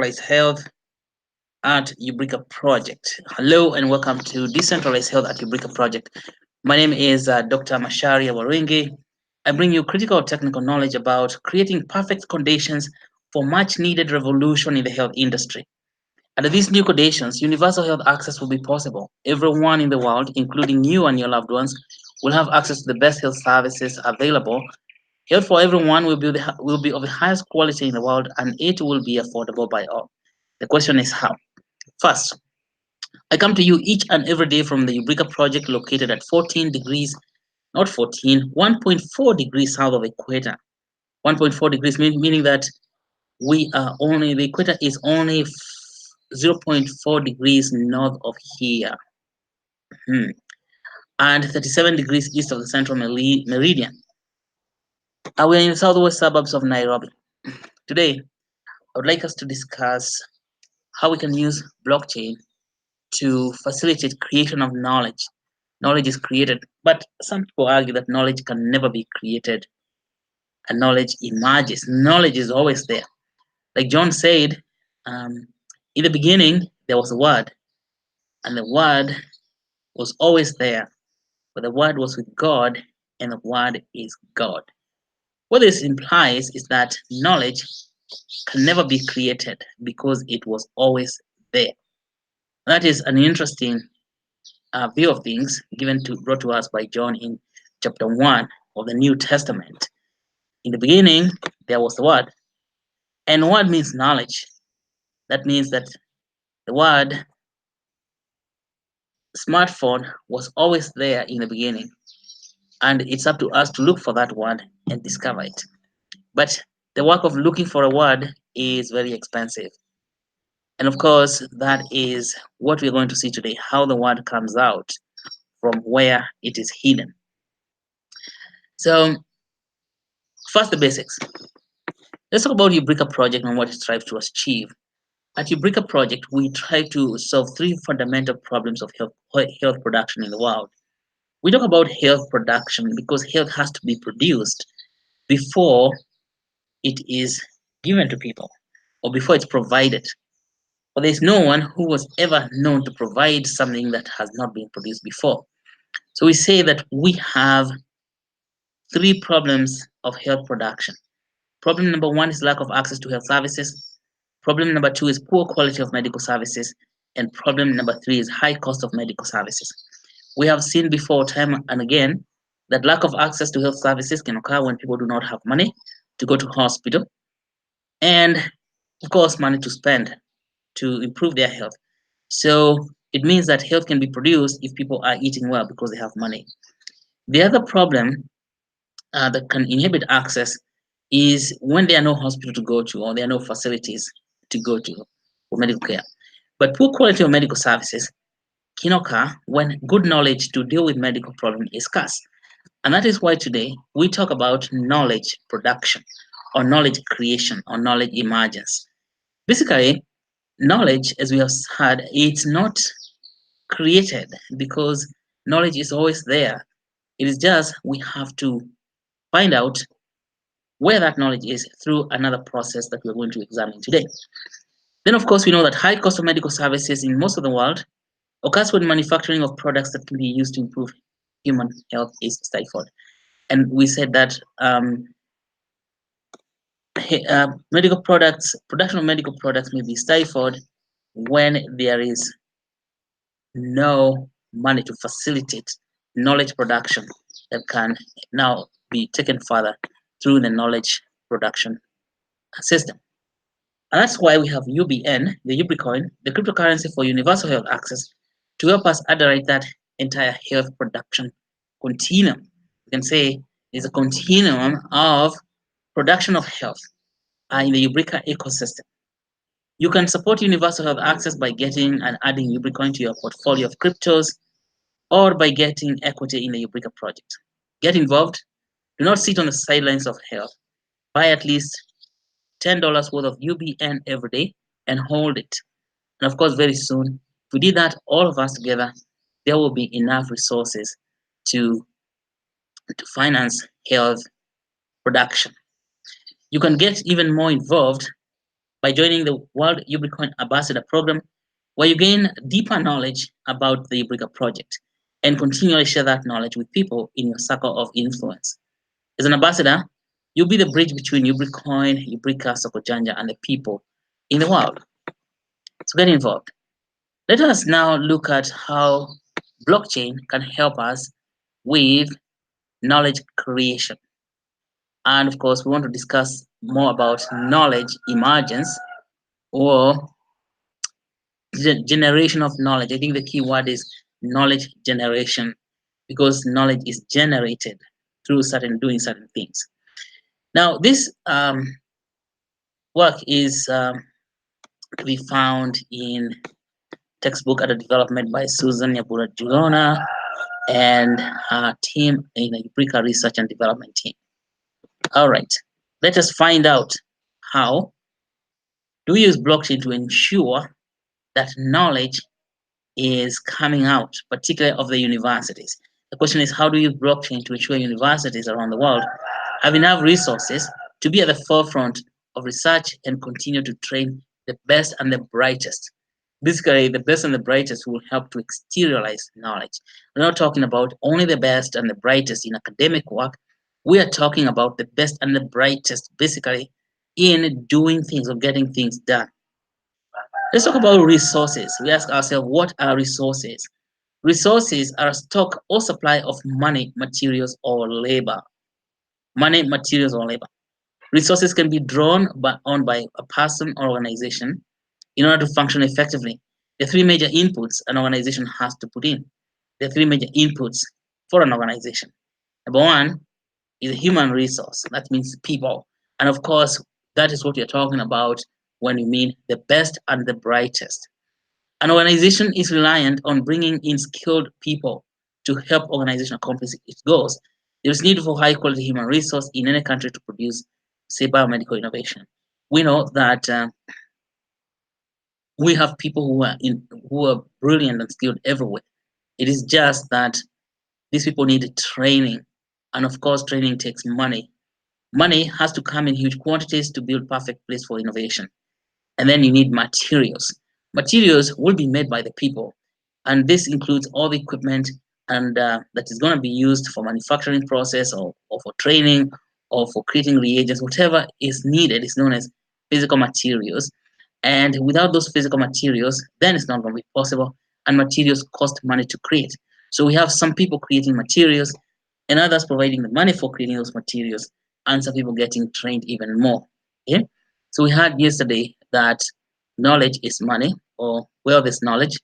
Decentralized Health at Ubrica Project. Hello and welcome to Decentralized Health at Ubrica Project. My name is Dr. Macharia Waruingi. I bring you critical technical knowledge about creating perfect conditions for much needed revolution in the health industry. Under these new conditions, universal health access will be possible. Everyone in the world, including you and your loved ones, will have access to the best health services available. Health for everyone will be of the highest quality in the world, and it will be affordable by all. The question is how. First, I come to you each and every day from the Ubrica project located at 14 degrees, not 14, 1.4 degrees south of equator. 1.4 degrees meaning that the equator is only 0.4 degrees north of here, and 37 degrees east of the central meridian. We are in the southwest suburbs of Nairobi. Today, I would like us to discuss how we can use blockchain to facilitate creation of knowledge. Knowledge is created, but some people argue that knowledge can never be created and knowledge emerges. Knowledge is always there. Like John said, in the beginning, there was a word, and the word was always there. But the word was with God, and the word is God. What this implies is that knowledge can never be created because it was always there. That is an interesting view of things brought to us by John in chapter 1 of the New Testament. In the beginning, there was the word, and word means knowledge. That means that the word smartphone was always there in the beginning, and it's up to us to look for that word and discover it. But the work of looking for a word is very expensive. And of course, that is what we're going to see today, how the word comes out from where it is hidden. So, first, the basics. Let's talk about Ubrica project and what it strives to achieve. At Ubrica project, we try to solve three fundamental problems of health production in the world. We talk about health production because health has to be produced before it is given to people or before it's provided. But there's no one who was ever known to provide something that has not been produced before. So we say that we have three problems of health production. Problem number one is lack of access to health services. Problem number two is poor quality of medical services. And problem number three is high cost of medical services. We have seen before, time and again, that lack of access to health services can occur when people do not have money to go to hospital, and of course, money to spend to improve their health. So it means that health can be produced if people are eating well because they have money. The other problem that can inhibit access is when there are no hospital to go to or there are no facilities to go to for medical care. But poor quality of medical services can occur when good knowledge to deal with medical problems is scarce. And that is why today we talk about knowledge production or knowledge creation or knowledge emergence. Basically, knowledge, as we have heard, it's not created because knowledge is always there. It is just we have to find out where that knowledge is through another process that we're going to examine today. Then, of course, we know that high cost of medical services in most of the world occurs when manufacturing of products that can be used to improve human health is stifled. And we said that medical products, production of medical products may be stifled when there is no money to facilitate knowledge production that can now be taken further through the knowledge production system. And that's why we have UBN, the Ubricoin, the cryptocurrency for universal health access, to help us underwrite that entire health production continuum. You can say there's a continuum of production of health in the Ubrica ecosystem. You can support universal health access by getting and adding Ubricoin to your portfolio of cryptos or by getting equity in the Ubrica project. Get involved. Do not sit on the sidelines of health. Buy at least $10 worth of UBN every day and hold it. And of course, very soon, if we did that, all of us together, there will be enough resources to finance health production. You can get even more involved by joining the World Ubrica Ambassador Program, where you gain deeper knowledge about the Ubrica project and continually share that knowledge with people in your circle of influence. As an ambassador, you'll be the bridge between Ubricoin, Ubrica, Sokojanja, and the people in the world. So get involved. Let us now look at how blockchain can help us with knowledge creation. And of course, we want to discuss more about knowledge emergence or generation of knowledge. I think the key word is knowledge generation because knowledge is generated through doing certain things. Now, this work is to be found in textbook under development by Susan Nyambura Njuguna and her team in the Ubrica Research and Development team. All right, let us find out how do we use blockchain to ensure that knowledge is coming out, particularly of the universities. The question is, how do you use blockchain to ensure universities around the world have enough resources to be at the forefront of research and continue to train the best and the brightest? Basically, the best and the brightest will help to exteriorize knowledge. We're not talking about only the best and the brightest in academic work. We are talking about the best and the brightest, basically, in doing things or getting things done. Let's talk about resources. We ask ourselves, what are resources? Resources are a stock or supply of money, materials, or labor. Money, materials, or labor. Resources can be drawn on by a person or organization in order to function effectively. The three major inputs an organization has to put in. The three major inputs for an organization. Number one is a human resource. That means people. And of course, that is what you're talking about when you mean the best and the brightest. An organization is reliant on bringing in skilled people to help organization accomplish its goals. There is need for high quality human resource in any country to produce, say, biomedical innovation. We know that we have people who are brilliant and skilled everywhere. It is just that these people need training, and of course, training takes money. Money has to come in huge quantities to build perfect place for innovation. And then you need materials. Materials will be made by the people, and this includes all the equipment and that is going to be used for manufacturing process or for training or for creating reagents. Whatever is needed is known as physical materials, and without those physical materials, then it's not going to be possible, and materials cost money to create. So we have some people creating materials and others providing the money for creating those materials, and some people getting trained even more. Okay? So we had yesterday that knowledge is money, or wealth is knowledge.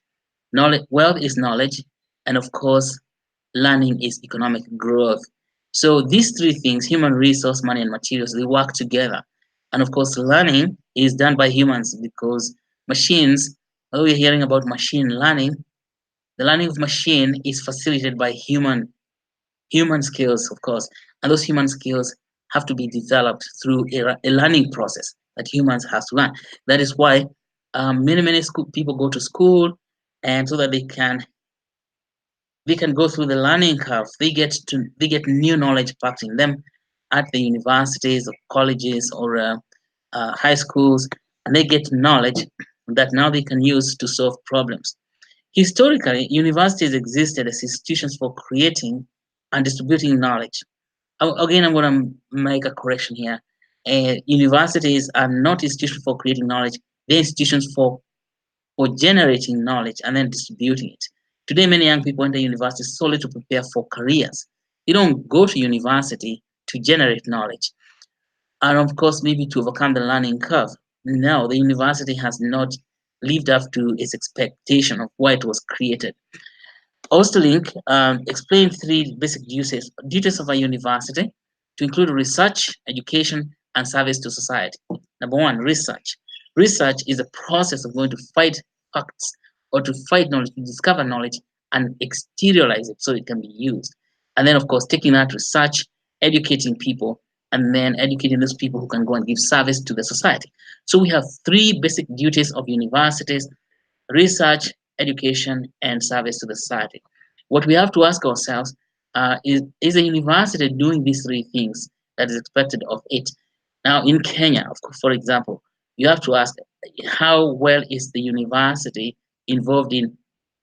Wealth is knowledge, and of course, learning is economic growth. So these three things, human resource, money, and materials, they work together. And of course, learning is done by humans because machines, when we're hearing about machine learning, the learning of machine is facilitated by human skills, of course, and those human skills have to be developed through a learning process that humans have to learn. That is why many people go to school, and so that they can go through the learning curve. They get new knowledge packed in them at the universities or colleges or high schools, and they get knowledge that now they can use to solve problems. Historically, universities existed as institutions for creating and distributing knowledge. Again, I'm going to make a correction here. Universities are not institutions for creating knowledge; they're institutions for generating knowledge and then distributing it. Today, many young people enter university solely to prepare for careers. They don't go to university to generate knowledge and, of course, maybe to overcome the learning curve. No, the university has not lived up to its expectation of why it was created. Osterlink explained three basic duties of a university to include research, education, and service to society. Number one, research. Research is a process of going to find facts or to find knowledge, to discover knowledge and exteriorize it so it can be used. And then, of course, taking that research, educating people, and then educating those people who can go and give service to the society. So we have three basic duties of universities: research, education, and service to the society. What we have to ask ourselves is a university doing these three things that is expected of it? Now, in Kenya, of course, for example, You have to ask, how well is the university involved in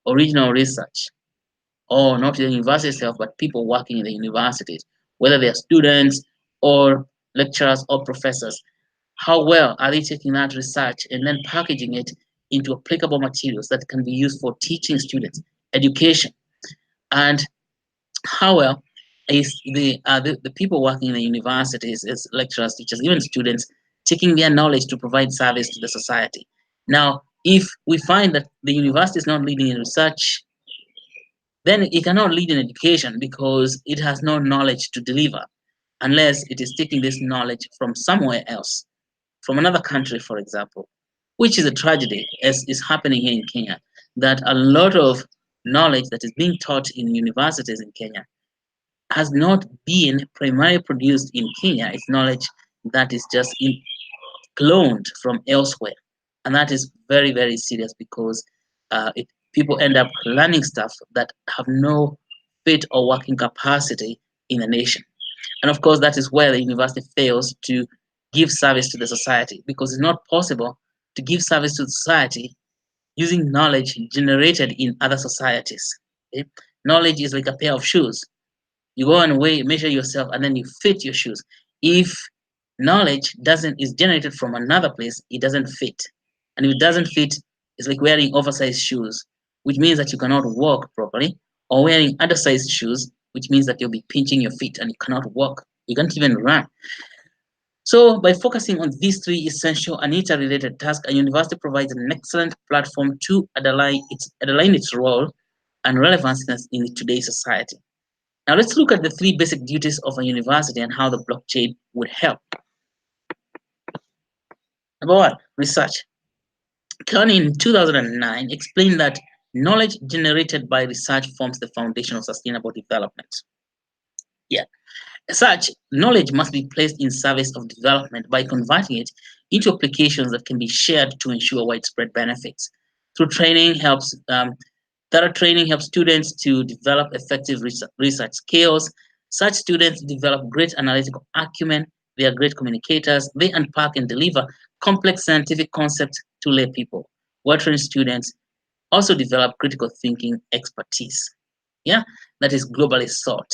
original research? Or not the university itself, but people working in the universities, whether they are students or lecturers or professors. How well are they taking that research and then packaging it into applicable materials that can be used for teaching students, education? And how well is the people working in the universities as lecturers, teachers, even students, taking their knowledge to provide service to the society? Now, if we find that the university is not leading in research, then it cannot lead in education because it has no knowledge to deliver unless it is taking this knowledge from somewhere else, from another country, for example, which is a tragedy, as is happening here in Kenya, that a lot of knowledge that is being taught in universities in Kenya has not been primarily produced in Kenya. It's knowledge that is just cloned from elsewhere. And that is very, very serious because people end up learning stuff that have no fit or working capacity in a nation. And of course, that is where the university fails to give service to the society because it's not possible to give service to society using knowledge generated in other societies. Okay? Knowledge is like a pair of shoes. You go and measure yourself, and then you fit your shoes. If knowledge doesn't is generated from another place, it doesn't fit. And if it doesn't fit, it's like wearing oversized shoes, which means that you cannot walk properly, or wearing undersized shoes, which means that you'll be pinching your feet and you cannot walk. You can't even run. So, by focusing on these three essential and interrelated tasks, a university provides an excellent platform to underline its role and relevance in today's society. Now, let's look at the three basic duties of a university and how the blockchain would help. Number one, research. Kern in 2009 explained that knowledge generated by research forms the foundation of sustainable development. Yeah. As such, knowledge must be placed in service of development by converting it into applications that can be shared to ensure widespread benefits. Through training thorough training helps students to develop effective research skills. Such students develop great analytical acumen. They are great communicators. They unpack and deliver complex scientific concepts to lay people. Well-trained students also develop critical thinking expertise. Yeah, that is globally sought.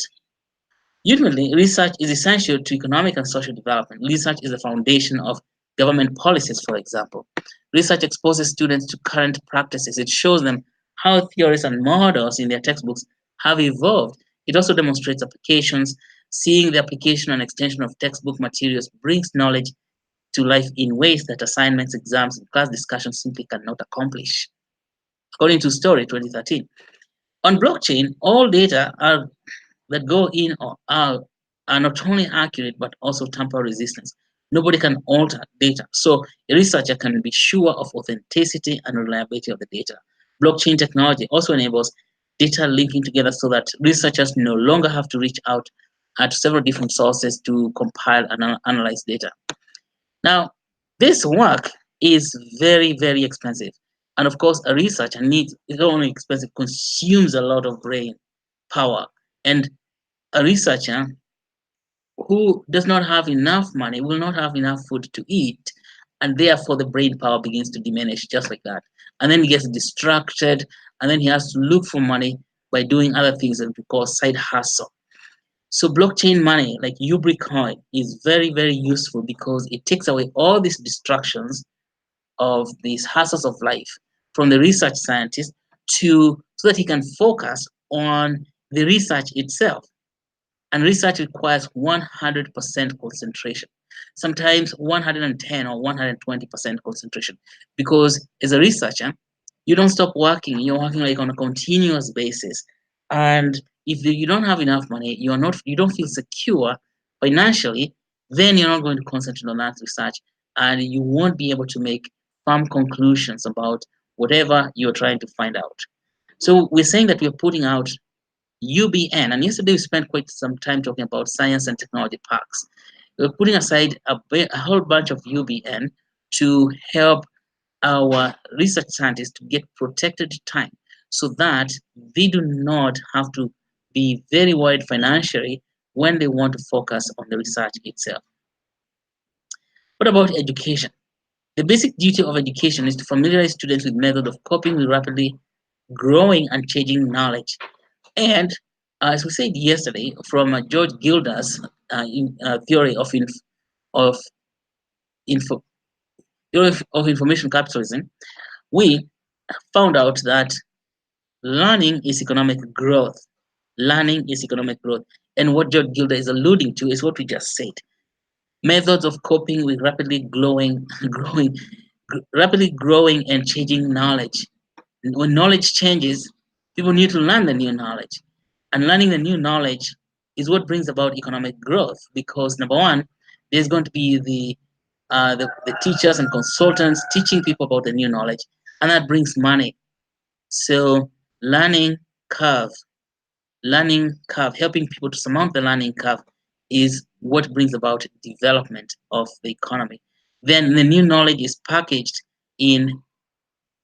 Ultimately, research is essential to economic and social development. Research is the foundation of government policies, for example. Research exposes students to current practices. It shows them how theories and models in their textbooks have evolved. It also demonstrates applications. Seeing the application and extension of textbook materials brings knowledge to life in ways that assignments, exams, and class discussions simply cannot accomplish. According to Story 2013, on blockchain, all data that go in or out are not only accurate but also tamper resistant. Nobody can alter data, so a researcher can be sure of authenticity and reliability of the data. Blockchain technology also enables data linking together so that researchers no longer have to reach out to several different sources to compile and analyze data. Now, this work is very, very expensive. And of course, a researcher needs, it's not only expensive, consumes a lot of brain power. And a researcher who does not have enough money will not have enough food to eat, and therefore the brain power begins to diminish just like that. And then he gets distracted, and then he has to look for money by doing other things that we call side hustle. So blockchain money, like Ubrica, is very, very useful because it takes away all these distractions of these hassles of life from the research scientist to so that he can focus on the research itself. And research requires 100% concentration, sometimes 110 or 120% concentration, because as a researcher, you don't stop working. You're working like on a continuous basis. And if you don't have enough money, you don't feel secure financially, then you're not going to concentrate on that research, and you won't be able to make firm conclusions about whatever you're trying to find out. So we're saying that we're putting out UBN, and yesterday we spent quite some time talking about science and technology parks. We're putting aside a whole bunch of UBN to help our research scientists to get protected time so that they do not have to be very worried financially when they want to focus on the research itself. What about education? The basic duty of education is to familiarize students with methods of coping with rapidly growing and changing knowledge. And as we said yesterday, from George Gilder's theory of, info, of information capitalism, we found out that learning is economic growth. Learning is economic growth. And what George Gilder is alluding to is what we just said. Methods of coping with rapidly growing and changing knowledge. When knowledge changes, people need to learn the new knowledge. And learning the new knowledge is what brings about economic growth because number one, there's going to be the teachers and consultants teaching people about the new knowledge, and that brings money. So learning curve, helping people to surmount the learning curve is what brings about development of the economy. Then the new knowledge is packaged in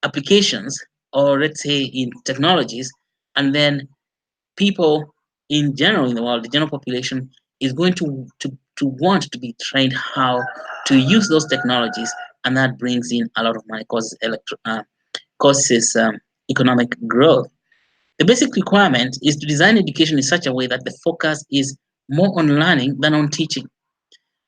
applications or let's say in technologies, and then people in general in the world, the general population is going to want to be trained how to use those technologies, and that brings in a lot of money, causes economic growth. The basic requirement is to design education in such a way that the focus is more on learning than on teaching.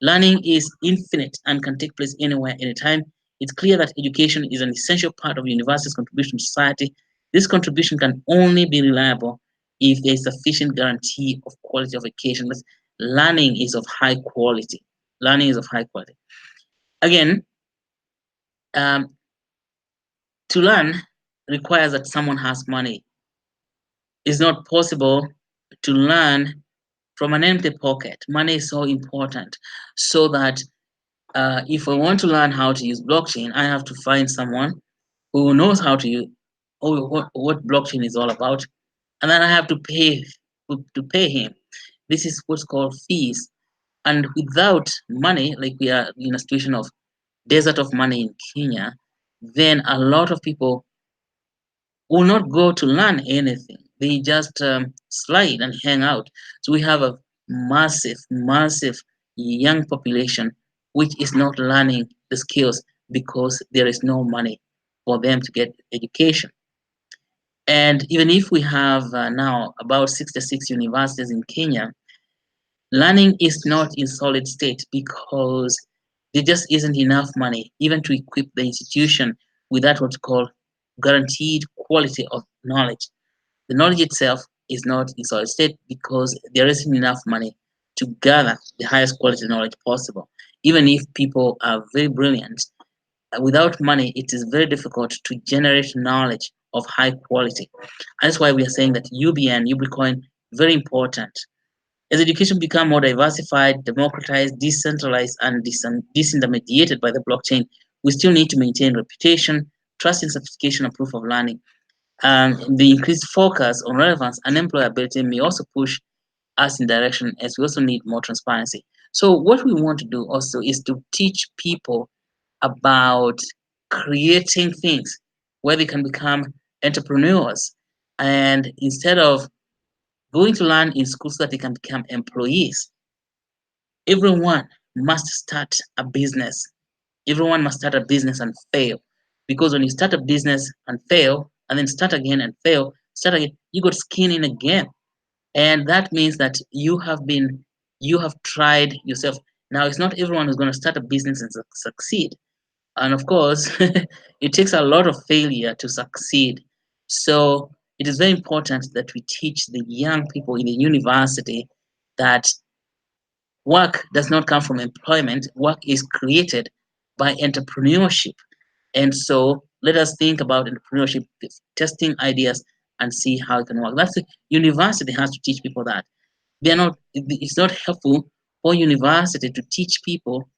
Learning is infinite and can take place anywhere, anytime. It's clear that education is an essential part of university's contribution to society. This contribution can only be reliable if there is sufficient guarantee of quality of education. But learning is of high quality. Learning is of high quality. Again, um, to learn requires that someone has money. It's not possible to learn from an empty pocket. Money is so important so that if I want to learn how to use blockchain, I have to find someone who knows how to use or what blockchain is all about, and then I have to pay him. This is what's called fees. And without money, like we are in a situation of desert of money in Kenya, then a lot of people will not go to learn anything. They just slide and hang out. So we have a massive young population which is not learning the skills because there is no money for them to get education. And even if we have now about 66 universities in Kenya, learning is not in solid state because there just isn't enough money even to equip the institution with that what's called guaranteed quality of knowledge. The knowledge itself is not in solid state because there isn't enough money to gather the highest quality knowledge possible. Even if people are very brilliant, without money, it is very difficult to generate knowledge of high quality. And that's why we are saying that UBN, UBcoin, very important. As education become more diversified, democratized, decentralized, and disintermediated by the blockchain, we still need to maintain reputation, trust in certification, and proof of learning. The increased focus on relevance and employability may also push us in direction as we also need more transparency. So what we want to do also is to teach people about creating things where they can become entrepreneurs. And instead of going to learn in school so that they can become employees, everyone must start a business. Everyone must start a business and fail. Because when you start a business and fail, and then start again and fail, start again, you got skin in again. And that means that you have tried yourself. Now, it's not everyone who's going to start a business and succeed. And of course, it takes a lot of failure to succeed. So it is very important that we teach the young people in the university that work does not come from employment, work is created by entrepreneurship. And so let us think about entrepreneurship, testing ideas, and see how it can work. That's the university has to teach people that. They're not, it's not helpful for university to teach people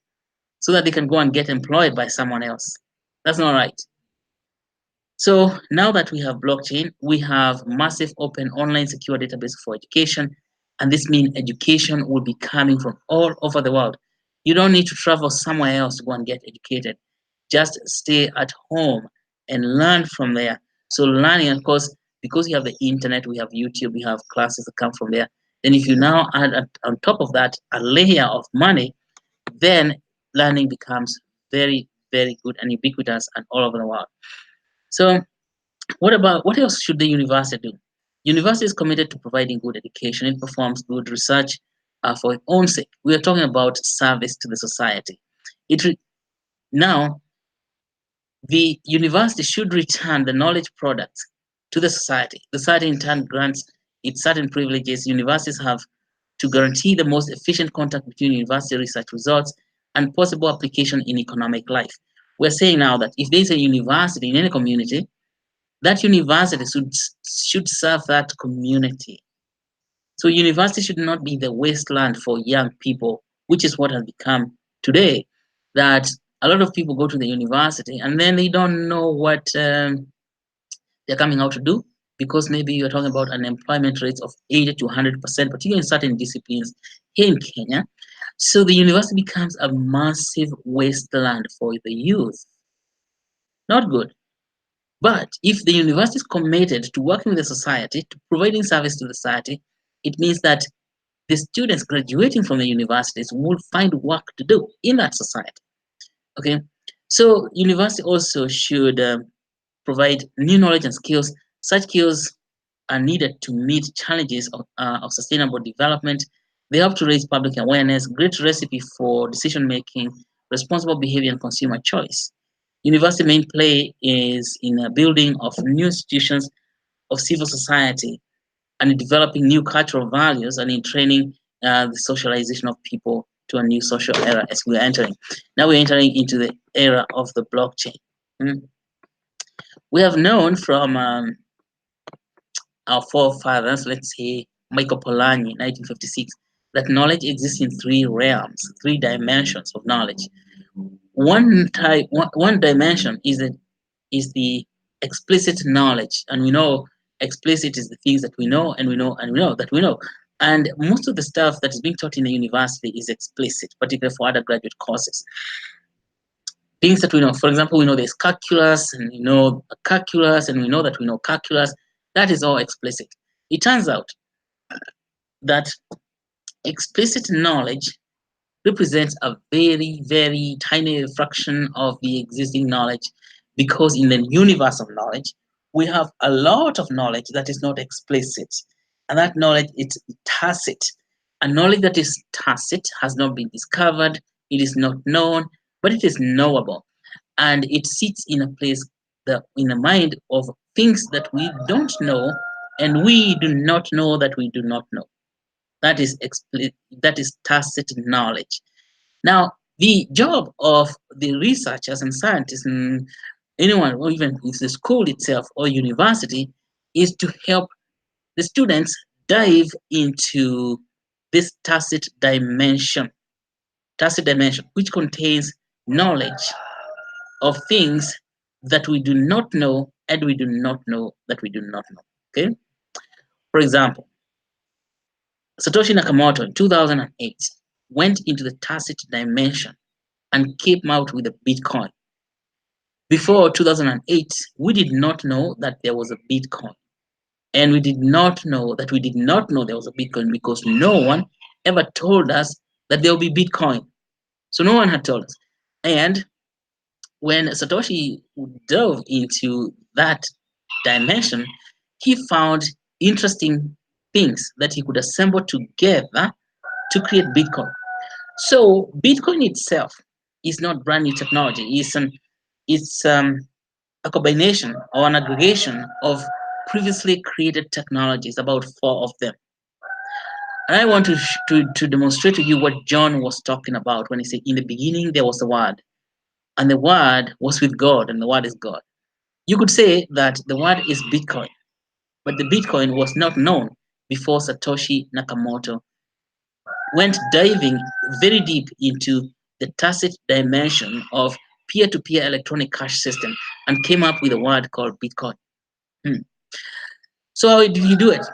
so that they can go and get employed by someone else. That's not right. So now that we have blockchain, we have massive open online secure database for education. And this means education will be coming from all over the world. You don't need to travel somewhere else to go and get educated. Just stay at home and learn from there. So learning, of course, because you have the internet, we have YouTube, we have classes that come from there. Then if you now add on top of that a layer of money, then learning becomes very, very good and ubiquitous and all over the world. So what else should the university do? University is committed to providing good education. It performs good research for its own sake. We are talking about service to the society. It now the university should return the knowledge products to the society. The society in turn grants it certain privileges. Universities have to guarantee the most efficient contact between university research results and possible application in economic life. We're saying now that if there's a university in any community, that university should serve that community. So university should not be the wasteland for young people, which is what has become today. That a lot of people go to the university and then they don't know what they're coming out to do, because maybe you're talking about unemployment rates of 80 to 100%, particularly in certain disciplines here in Kenya. So the university becomes a massive wasteland for the youth. Not good. But if the university is committed to working with the society, to providing service to the society, it means that the students graduating from the universities will find work to do in that society. Okay, so university also should provide new knowledge and skills. Such skills are needed to meet challenges of sustainable development. They help to raise public awareness, great recipe for decision making, responsible behavior, and consumer choice. University main play is in a building of new institutions of civil society and in developing new cultural values and in training the socialization of people to a new social era as we're entering. Now we're entering into the era of the blockchain. Mm. We have known from our forefathers, let's say Michael Polanyi, 1956, that knowledge exists in three realms, three dimensions of knowledge. One dimension is the explicit knowledge, and we know explicit is the things that we know and we know and we know that we know. And most of the stuff that is being taught in the university is explicit, particularly for undergraduate courses. Things that we know, for example, we know there's calculus, and we know calculus, and we know that we know calculus. That is all explicit. It turns out that explicit knowledge represents a very, very tiny fraction of the existing knowledge, because in the universe of knowledge, we have a lot of knowledge that is not explicit. And that knowledge is tacit. A knowledge that is tacit has not been discovered, it is not known, but it is knowable. And it sits in a place, in the mind of things that we don't know, and we do not know that we do not know. That is tacit knowledge. Now, the job of the researchers and scientists and anyone, or even if the school itself or university, is to help the students dive into this tacit dimension, which contains knowledge of things that we do not know and we do not know that we do not know. Okay? For example, Satoshi Nakamoto in 2008 went into the tacit dimension and came out with a Bitcoin. Before 2008, we did not know that there was a Bitcoin. And we did not know that we did not know there was a Bitcoin because no one ever told us that there will be Bitcoin. So no one had told us. And when Satoshi dove into that dimension, he found interesting things that he could assemble together to create Bitcoin. So Bitcoin itself is not brand new technology. It's a combination or an aggregation of previously created technologies, about 4 of them. And I want to demonstrate to you what John was talking about when he said, in the beginning there was the Word, and the Word was with God, and the Word is God. You could say that the Word is Bitcoin, but the Bitcoin was not known before Satoshi Nakamoto went diving very deep into the tacit dimension of peer-to-peer electronic cash system and came up with a word called Bitcoin. So how did he do it?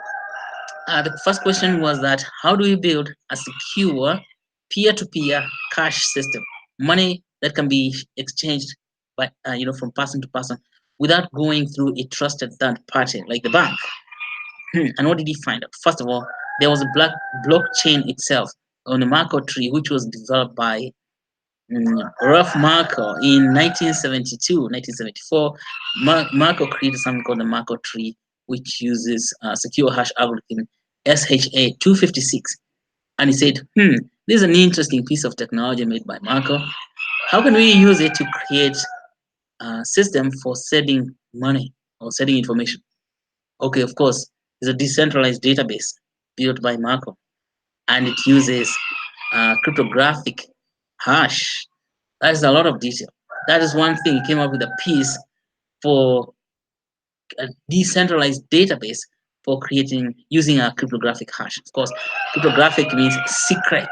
The first question was that how do we build a secure peer-to-peer cash system, money that can be exchanged by from person to person without going through a trusted third party like the bank? And what did he find out? First of all, there was a blockchain itself on a Marco tree, which was developed by Ralph Marco in 1972, 1974, Marco created something called the Marco tree, which uses secure hash algorithm SHA-256. And he said, this is an interesting piece of technology made by Marco. How can we use it to create a system for sending money or sending information? Okay, of course, it's a decentralized database built by Marco, and it uses cryptographic hash. That is a lot of detail. That is one thing. He came up with a piece for a decentralized database for creating using a cryptographic hash. Of course, cryptographic means secret.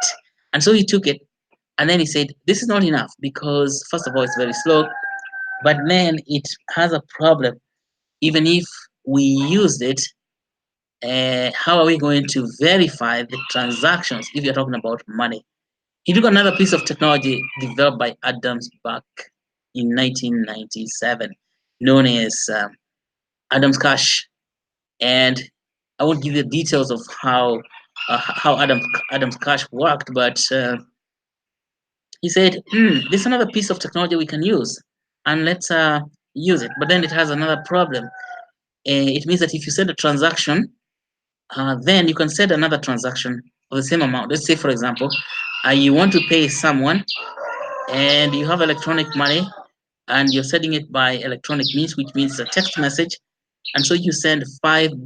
And so he took it and then he said, this is not enough because, first of all, it's very slow, but then it has a problem. Even if we used it, how are we going to verify the transactions if you're talking about money? He took another piece of technology developed by Adams back in 1997, known as Adams Cash, and I won't give you the details of how Adams Cash worked, but he said, "This is another piece of technology we can use, and let's use it." But then it has another problem. It means that if you send a transaction, then you can send another transaction of the same amount. Let's say, for example, you want to pay someone, and you have electronic money, and you're sending it by electronic means, which means a text message, and so you send $5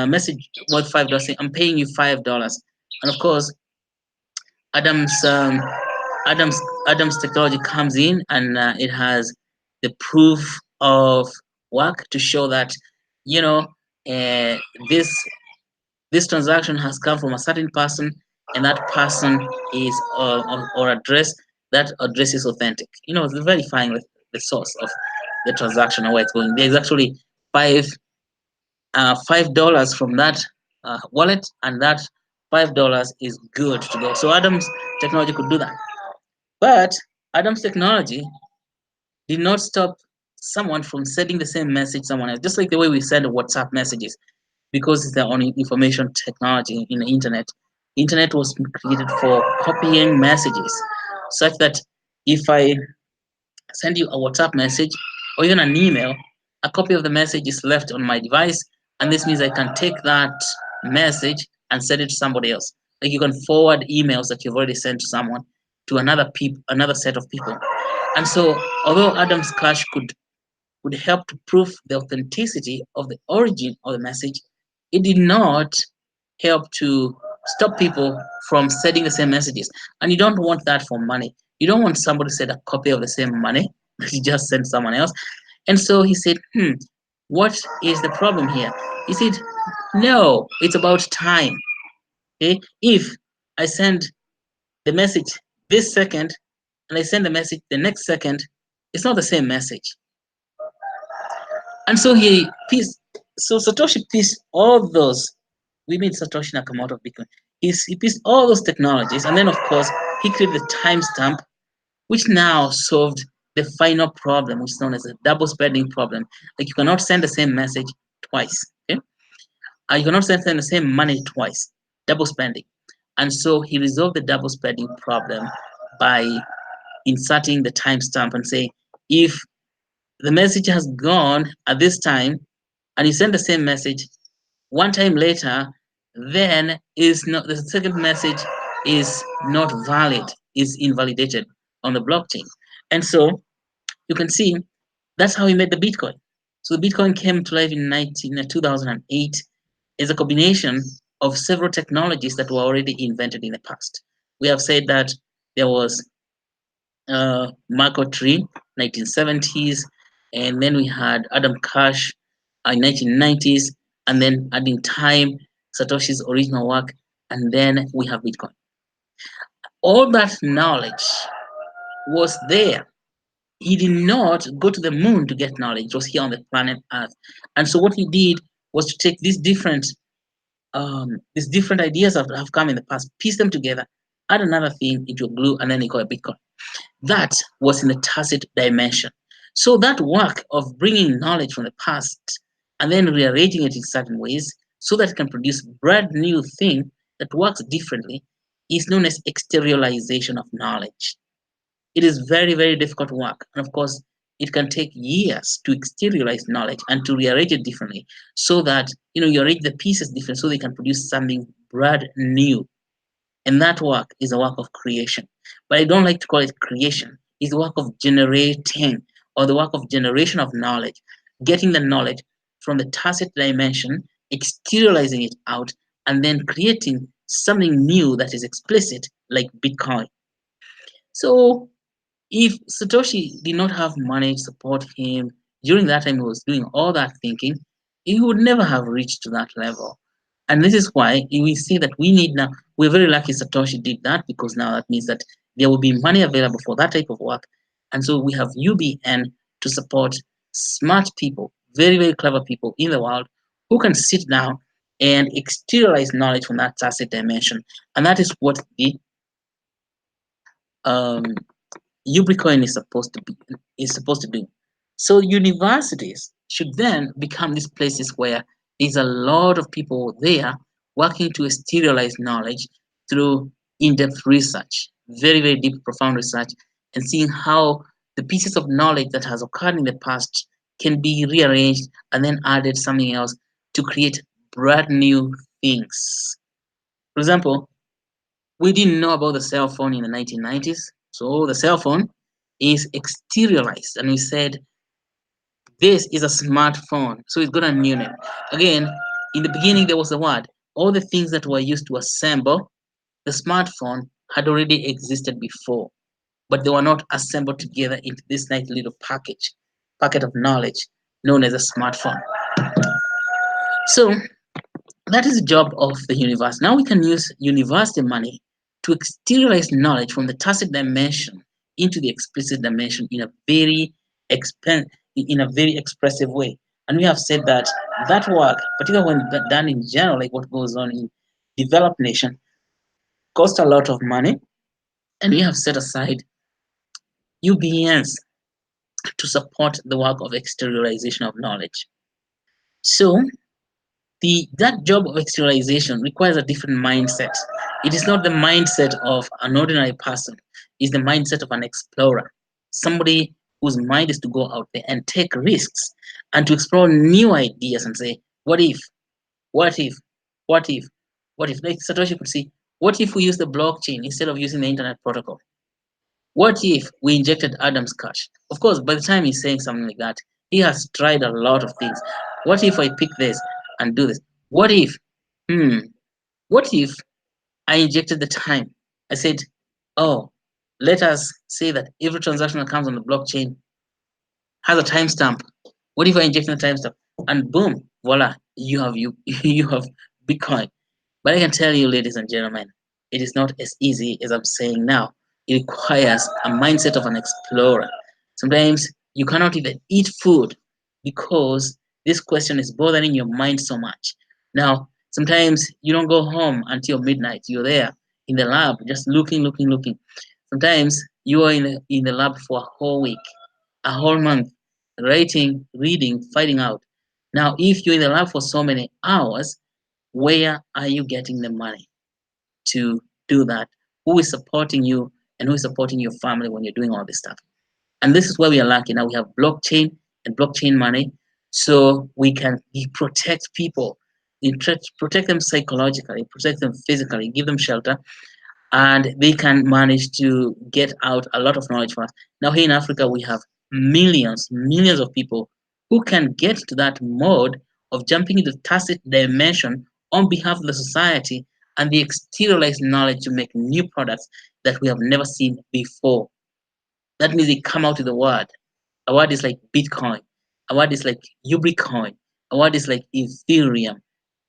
message worth $5 saying, I'm paying you $5. And of course, Adams um, Adams Adams technology comes in and it has the proof of work to show that you know uh, this this transaction has come from a certain person and that person is or address that address is authentic. It's verifying the source of the transaction and where it's going. There's actually five $5 from that wallet, and that $5 is good to go. So Adam's technology could do that, but Adam's technology did not stop someone from sending the same message to someone else, just like the way we send WhatsApp messages, because it's the only information technology in the internet. Internet was created for copying messages, such that if I send you a WhatsApp message or even an email, a copy of the message is left on my device, and this means I can take that message and send it to somebody else. Like you can forward emails that you've already sent to someone to another set of people. And so, although Adam's Cache would help to prove the authenticity of the origin of the message, it did not help to stop people from sending the same messages. And you don't want that for money. You don't want somebody to send a copy of the same money that you just sent someone else. And so he said, what is the problem here? He said, no, it's about time. Okay? If I send the message this second and I send the message the next second, it's not the same message. And so Satoshi pieced all those. We mean Satoshi Nakamoto of Bitcoin. He pieced all those technologies, and then of course he created the timestamp, which now solved the final problem, which is known as a double spending problem. Like you cannot send the same message twice. Okay? You cannot send the same money twice. Double spending. And so he resolved the double spending problem by inserting the timestamp and saying, if the message has gone at this time and you send the same message one time later, then is not the second message is not valid, is invalidated on the blockchain. And so you can see that's how he made the Bitcoin. So the Bitcoin came to life in 2008 as a combination of several technologies that were already invented in the past. We have said that there was Marco tree, 1970s, and then we had Adam Cash in 1990s, and then adding time, Satoshi's original work, and then we have Bitcoin. All that knowledge was there. He did not go to the moon to get knowledge; it was here on the planet Earth. And so, what he did was to take these different ideas that have come in the past, piece them together, add another thing into a glue, and then he called it Bitcoin. That was in the tacit dimension. So that work of bringing knowledge from the past and then rearranging it in certain ways so that it can produce brand new thing that works differently is known as exteriorization of knowledge. It is very, very difficult work. And of course, it can take years to exteriorize knowledge and to rearrange it differently so that you arrange the pieces different so they can produce something brand new. And that work is a work of creation. But I don't like to call it creation. It's the work of generating or the work of generation of knowledge, getting the knowledge from the tacit dimension, exteriorizing it out, and then creating something new that is explicit, like Bitcoin. So if Satoshi did not have money to support him during that time he was doing all that thinking, he would never have reached to that level. And this is why we see that we need now, we're very lucky Satoshi did that because now that means that there will be money available for that type of work. And so we have UBN to support smart people, very, very clever people in the world who can sit down and exteriorize knowledge from that tacit dimension. And that is what the um, Ubrica is supposed to do. So universities should then become these places where there's a lot of people there working to exteriorize knowledge through in-depth research, very, very deep, profound research, and seeing how the pieces of knowledge that has occurred in the past can be rearranged and then added something else to create brand new things. For example, we didn't know about the cell phone in the 1990s. So the cell phone is exteriorized, and we said this is a smartphone. So it's got a new name. Again, in the beginning, there was a word. All the things that were used to assemble the smartphone had already existed before, but they were not assembled together into this nice little packet of knowledge known as a smartphone. So that is the job of the universe. Now we can use university money to exteriorize knowledge from the tacit dimension into the explicit dimension in a very expressive way. And we have said that that work, particularly when done in general, like what goes on in developed nation, costs a lot of money. And we have set aside UBNs to support the work of exteriorization of knowledge. So that job of externalization requires a different mindset. It is not the mindset of an ordinary person, it's the mindset of an explorer, somebody whose mind is to go out there and take risks and to explore new ideas and say, what if, what if, what if, what if? Like Satoshi could say, what if we use the blockchain instead of using the internet protocol? What if we injected Adam's cash? Of course, by the time he's saying something like that, he has tried a lot of things. What if I pick this and do this? What if, hmm, what if I injected the time? I said, oh, let us say that every transaction that comes on the blockchain has a timestamp. What if I inject the timestamp? And boom, voila, you have Bitcoin. But I can tell you, ladies and gentlemen, it is not as easy as I'm saying now. It requires a mindset of an explorer. Sometimes you cannot even eat food because this question is bothering your mind so much. Now, sometimes you don't go home until midnight. You're there in the lab, just looking, looking, looking. Sometimes you are in the lab for a whole week, a whole month, writing, reading, finding out. Now, if you're in the lab for so many hours, where are you getting the money to do that? Who is supporting you and who is supporting your family when you're doing all this stuff? And this is where we are lucky. Now we have blockchain and blockchain money, so we can protect people, protect them psychologically, protect them physically, give them shelter, and they can manage to get out a lot of knowledge for us. Now, here in Africa, we have millions of people who can get to that mode of jumping into tacit dimension on behalf of the society and the exteriorized knowledge to make new products that we have never seen before. That means they come out with a word. A word is like Bitcoin. A word is like Ubricoin. A word is like Ethereum.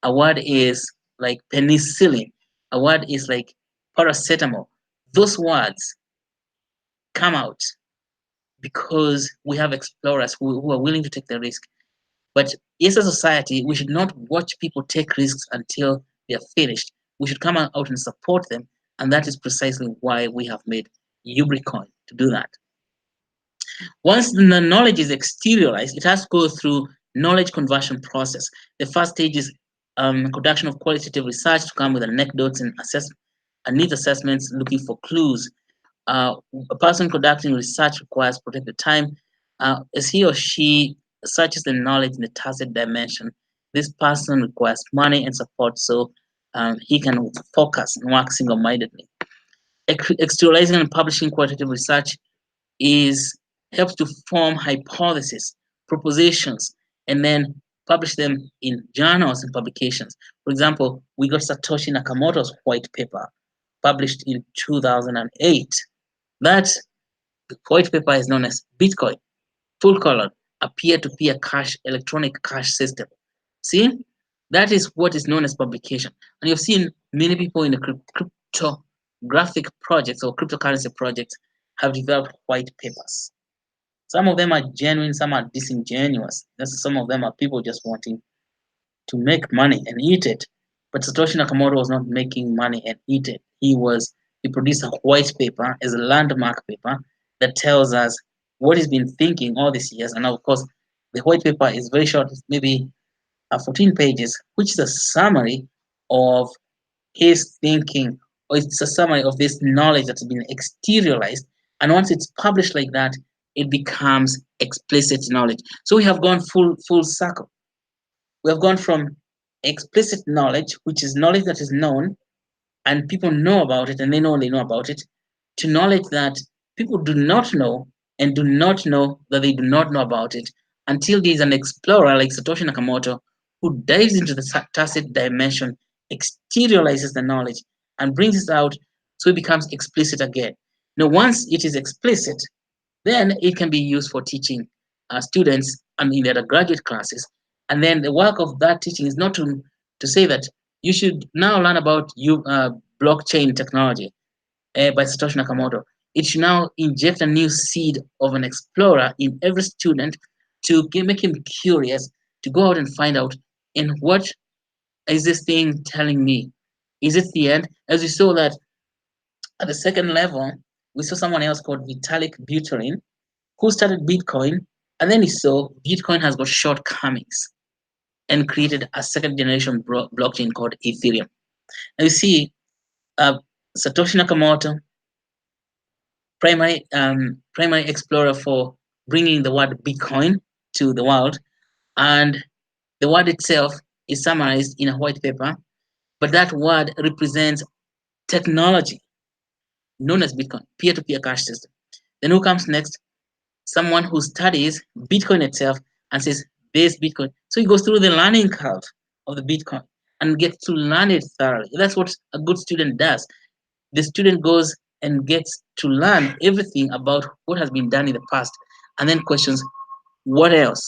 A word is like penicillin. A word is like paracetamol. Those words come out because we have explorers who are willing to take the risk. But as a society, we should not watch people take risks until they are finished. We should come out and support them. And that is precisely why we have made Ubricoin to do that. Once the knowledge is exteriorized, it has to go through knowledge conversion process. The first stage is conduction of qualitative research to come with anecdotes and needs assessments, looking for clues. A person conducting research requires protected time. As he or she searches the knowledge in the tacit dimension, this person requires money and support so he can focus and work single-mindedly. Exteriorizing and publishing qualitative research is helps to form hypotheses, propositions, and then publish them in journals and publications. For example, we got Satoshi Nakamoto's white paper published in 2008. That white paper is known as Bitcoin, full color, a peer-to-peer cash, electronic cash system. See, that is what is known as publication. And you've seen many people in the cryptographic projects or cryptocurrency projects have developed white papers. Some of them are genuine, some are disingenuous. Some of them are people just wanting to make money and eat it. But Satoshi Nakamoto was not making money and eat it. He produced a white paper as a landmark paper that tells us what he's been thinking all these years. And now, of course, the white paper is very short, maybe 14 pages, which is a summary of his thinking, or it's a summary of this knowledge that's been exteriorized. And once it's published like that, it becomes explicit knowledge. So we have gone full circle. We have gone from explicit knowledge, which is knowledge that is known and people know about it and they know about it, to knowledge that people do not know and do not know that they do not know about it until there is an explorer like Satoshi Nakamoto who dives into the tacit dimension, exteriorizes the knowledge, and brings it out so it becomes explicit again. Now, once it is explicit, then it can be used for teaching students in their graduate classes. And then the work of that teaching is not to say that you should now learn about blockchain technology by Satoshi Nakamoto. It should now inject a new seed of an explorer in every student to make him curious to go out and find out, and what is this thing telling me? Is it the end? As we saw that at the second level, we saw someone else called Vitalik Buterin who started Bitcoin, and then he saw Bitcoin has got shortcomings and created a second generation blockchain called Ethereum. Now you see, Satoshi Nakamoto, primary explorer for bringing the word Bitcoin to the world, and the word itself is summarized in a white paper, but that word represents technology known as Bitcoin, peer-to-peer cash system. Then who comes next? Someone who studies Bitcoin itself and says, this Bitcoin. So he goes through the learning curve of the Bitcoin and gets to learn it thoroughly. That's what a good student does. The student goes and gets to learn everything about what has been done in the past and then questions, what else?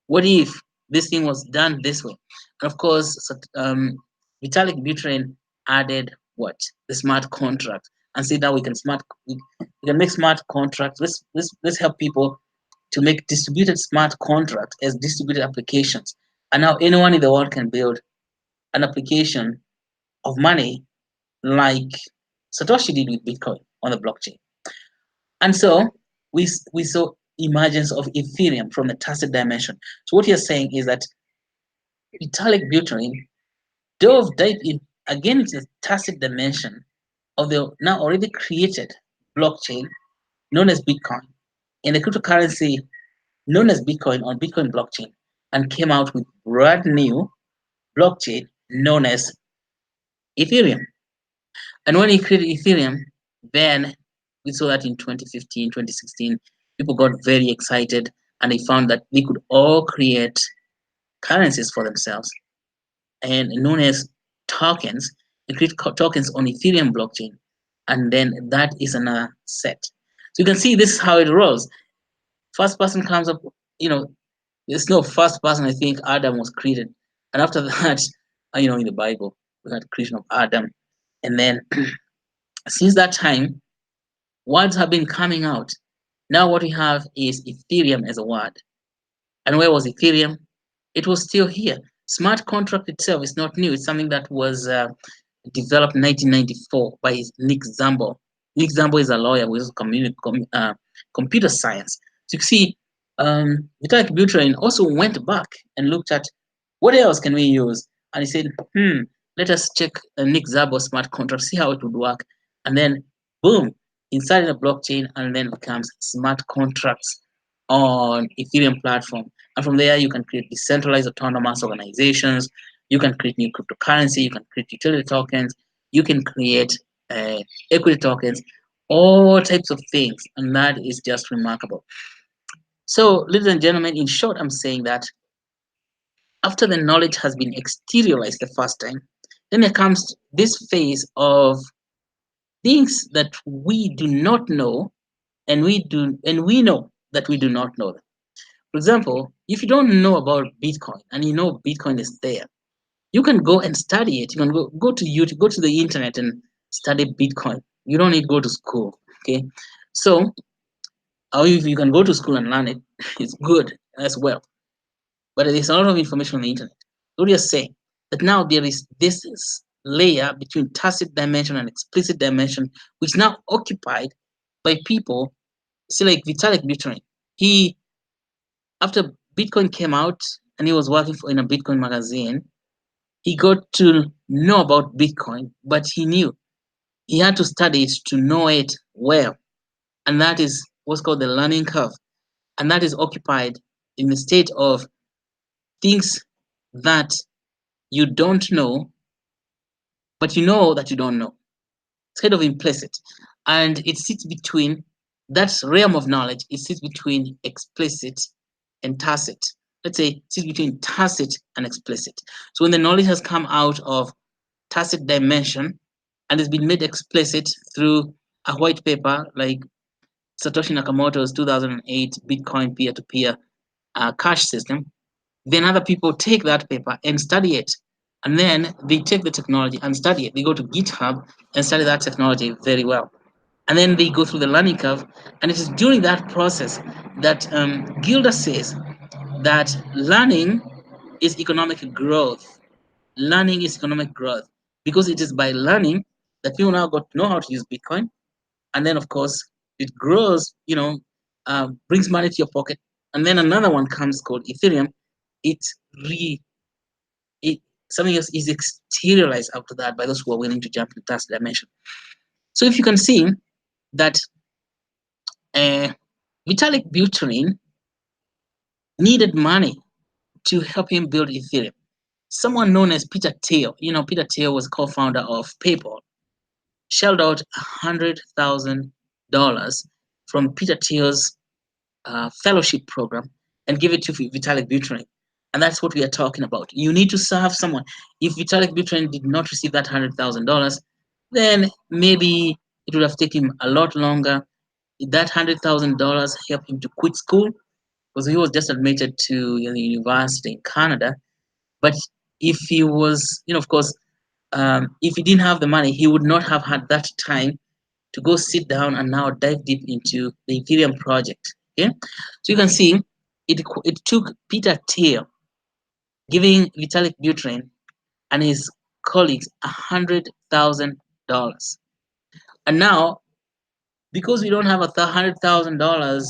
What if this thing was done this way? And of course, Vitalik Buterin added what? The smart contract, and see now we can make smart contracts. Let's help people to make distributed smart contracts as distributed applications. And now anyone in the world can build an application of money like Satoshi did with Bitcoin on the blockchain. And so we saw emergence of Ethereum from the tacit dimension. So what you're saying is that Vitalik Buterin dive in again into the tacit dimension of the now already created blockchain known as Bitcoin and the cryptocurrency known as Bitcoin on Bitcoin blockchain, and came out with brand new blockchain known as Ethereum. And when he created Ethereum, then we saw that in 2015, 2016, people got very excited and they found that they could all create currencies for themselves and known as tokens. They create tokens on Ethereum blockchain, and then that is another set. So you can see this is how it rolls. First person comes up, there's no first person. I think Adam was created, and after that, in the Bible, we had creation of Adam, and then since that time, words have been coming out. Now what we have is Ethereum as a word. And where was Ethereum? It was still here. Smart contract itself is not new. It's something that was developed in 1994 by Nick Szabo. Nick Szabo is a lawyer with computer science. So you see, Vitalik Buterin also went back and looked at what else can we use, and he said, let us check Nick Szabo's smart contract, see how it would work, and then boom, inside the blockchain, and then becomes smart contracts on Ethereum platform. And from there, you can create decentralized autonomous organizations. You can create new cryptocurrency. You can create utility tokens. You can create equity tokens, all types of things, and that is just remarkable. So, ladies and gentlemen, in short, I'm saying that after the knowledge has been exteriorized the first time, then there comes this phase of things that we do not know, and we know that we do not know them. For example, if you don't know about Bitcoin and you know Bitcoin is there, you can go and study it. You can go to YouTube, go to the internet and study Bitcoin. You don't need to go to school. Okay. So or if you can go to school and learn it, it's good as well. But there's a lot of information on the internet. What we are saying that now there is this layer between tacit dimension and explicit dimension, which is now occupied by people. See, like Vitalik Buterin, he after Bitcoin came out and he was working in a Bitcoin magazine, he got to know about Bitcoin, but he knew he had to study it to know it well, and that is what's called the learning curve, and that is occupied in the state of things that you don't know, but you know that you don't know. It's kind of implicit. And it sits between that realm of knowledge, it sits between explicit and tacit. Let's say it sits between tacit and explicit. So when the knowledge has come out of tacit dimension and has been made explicit through a white paper like Satoshi Nakamoto's 2008 Bitcoin peer-to-peer cash system, then other people take that paper and study it. And then they take the technology and study it. They go to GitHub and study that technology very well. And then they go through the learning curve. And it is during that process that Gilda says that learning is economic growth. Learning is economic growth because it is by learning that people now got to know how to use Bitcoin. And then, of course, it grows, brings money to your pocket. And then another one comes called Ethereum. It re it something else is exteriorized after that by those who are willing to jump into that dimension. So if you can see that uh, Vitalik Buterin needed money to help him build Ethereum. Someone known as Peter Thiel, Peter Thiel was co-founder of PayPal, shelled out $100,000 from Peter Thiel's fellowship program and give it to Vitalik Buterin. And that's what we are talking about. You need to serve someone. If Vitalik Buterin did not receive that $100,000, then maybe it would have taken him a lot longer. That $100,000 helped him to quit school because he was just admitted to the university in Canada. But if he was, of course, if he didn't have the money, he would not have had that time to go sit down and now dive deep into the Ethereum project. Okay, so you can see it took Peter Thiel giving Vitalik Buterin and his colleagues $100,000, and now because we don't have $100,000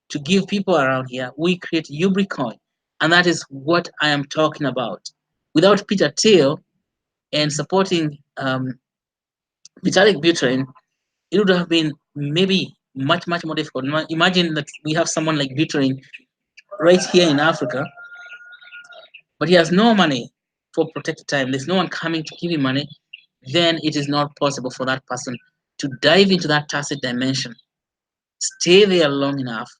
to give people around here, we create Ubrica, and that is what I am talking about. Without Peter Thiel and supporting Vitalik Buterin, it would have been maybe much, much more difficult. Imagine that we have someone like Buterin right here in Africa, but he has no money for protected time. There's no one coming to give him money. Then it is not possible for that person to dive into that tacit dimension, stay there long enough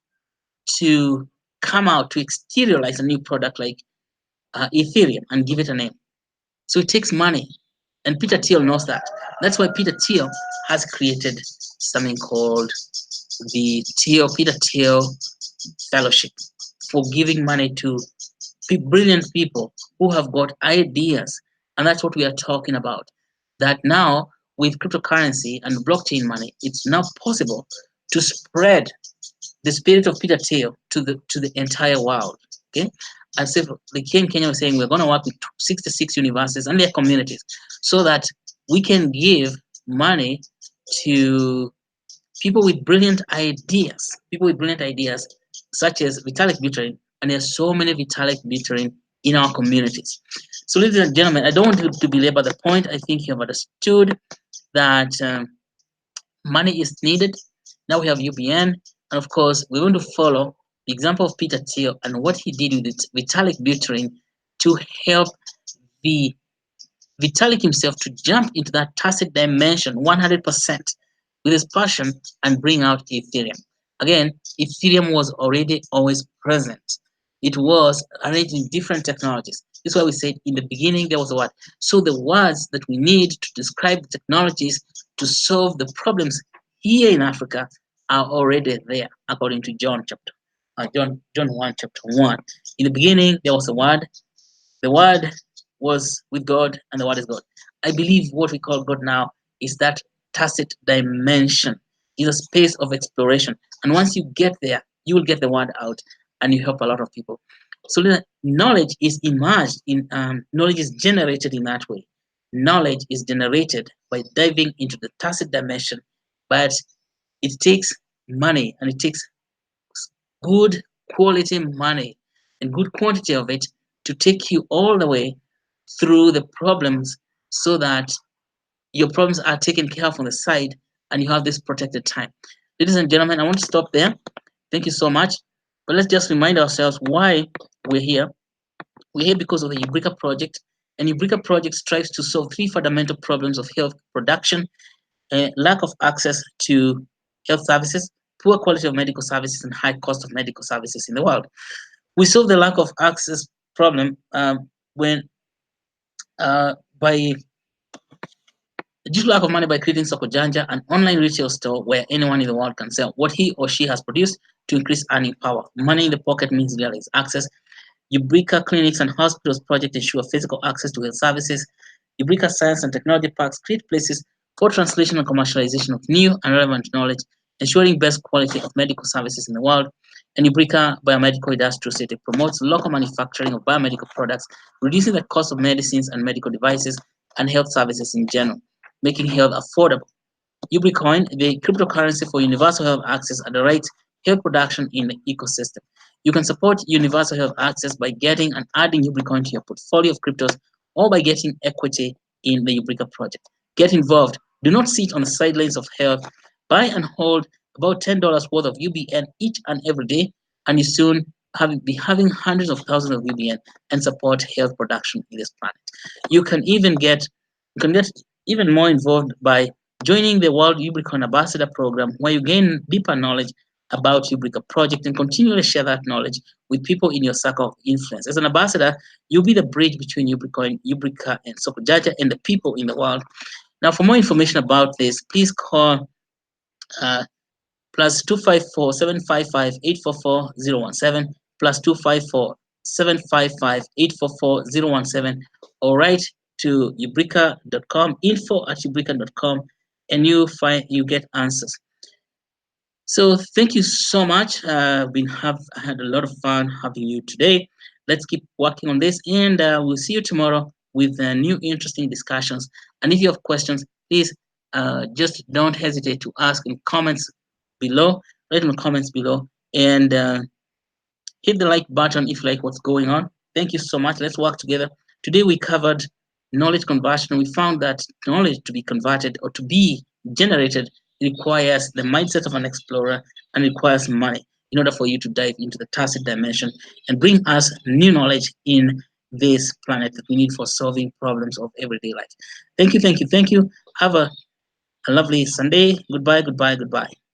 to come out to exteriorize a new product like Ethereum and give it a name. So it takes money. And Peter Thiel knows that. That's why Peter Thiel has created something called the Peter Thiel Fellowship for giving money to brilliant people who have got ideas. And that's what we are talking about. That now, with cryptocurrency and blockchain money, it's now possible to spread the spirit of Peter Thiel to the entire world. Okay, as if the King Kenya was saying, we're going to work with 66 universities and their communities, so that we can give money to people with brilliant ideas, such as Vitalik Buterin, and there's so many Vitalik Buterin in our communities. So, ladies and gentlemen, I don't want to belabor the point. I think you have understood that money is needed. Now we have UBN, and of course, we're going to follow the example of Peter Thiel and what he did with Vitalik Buterin to help the Vitalik himself to jump into that tacit dimension 100% with his passion and bring out Ethereum. Again, Ethereum was already always present. It was arranged in different technologies. This is why we said in the beginning there was a word. So the words that we need to describe the technologies to solve the problems here in Africa are already there, according to John 1 chapter 1. In the beginning there was a word, the Word was with God, and the Word is God. I believe what we call God now is that tacit dimension, is a space of exploration. And once you get there, you will get the Word out, and you help a lot of people. So the knowledge is emerged in knowledge is generated in that way. Knowledge is generated by diving into the tacit dimension, but it takes money and it takes good quality money and good quantity of it to take you all the way through the problems so that your problems are taken care of on the side and you have this protected time. Ladies and gentlemen, I want to stop there. Thank you so much. But let's just remind ourselves why we're here. We're here because of the Ubrica project. And Ubrica project strives to solve three fundamental problems of health production, lack of access to health services, poor quality of medical services, and high cost of medical services in the world. We solve the lack of access problem when by due to lack of money by creating Sokojanja, an online retail store where anyone in the world can sell what he or she has produced to increase earning power. Money in the pocket means there is access. Ubrica clinics and hospitals project ensure physical access to health services. Ubrica science and technology parks create places for translation and commercialization of new and relevant knowledge, ensuring best quality of medical services in the world. And Ubrica Biomedical Industrial City promotes local manufacturing of biomedical products, reducing the cost of medicines and medical devices and health services in general, making health affordable. Ubricoin, the cryptocurrency for universal health access at the right health production in the ecosystem. You can support universal health access by getting and adding Ubricoin to your portfolio of cryptos or by getting equity in the Ubrica project. Get involved. Do not sit on the sidelines of health. Buy and hold about $10 worth of UBN each and every day, and you soon be having hundreds of thousands of UBN and support health production in this planet. You can get even more involved by joining the World Ubrica Ambassador Program, where you gain deeper knowledge about Ubrica project and continually share that knowledge with people in your circle of influence. As an ambassador, you'll be the bridge between Ubrica and Sokojaja and the people in the world. Now, for more information about this, please call uh, plus 254-755-844-017, plus 254-755-844-017, or write to ubrica.com, info@ubrica.com, and you get answers. So thank you so much. I had a lot of fun having you today. Let's keep working on this, and we'll see you tomorrow with new interesting discussions. And if you have questions, please just don't hesitate to ask in comments below. Write in the comments below, and hit the like button if you like what's going on. Thank you so much. Let's work together. Today we covered knowledge conversion. We found that knowledge to be converted or to be generated requires the mindset of an explorer and requires money in order for you to dive into the tacit dimension and bring us new knowledge in this planet that we need for solving problems of everyday life. Thank you, thank you, thank you. Have a lovely Sunday. Goodbye, goodbye, goodbye.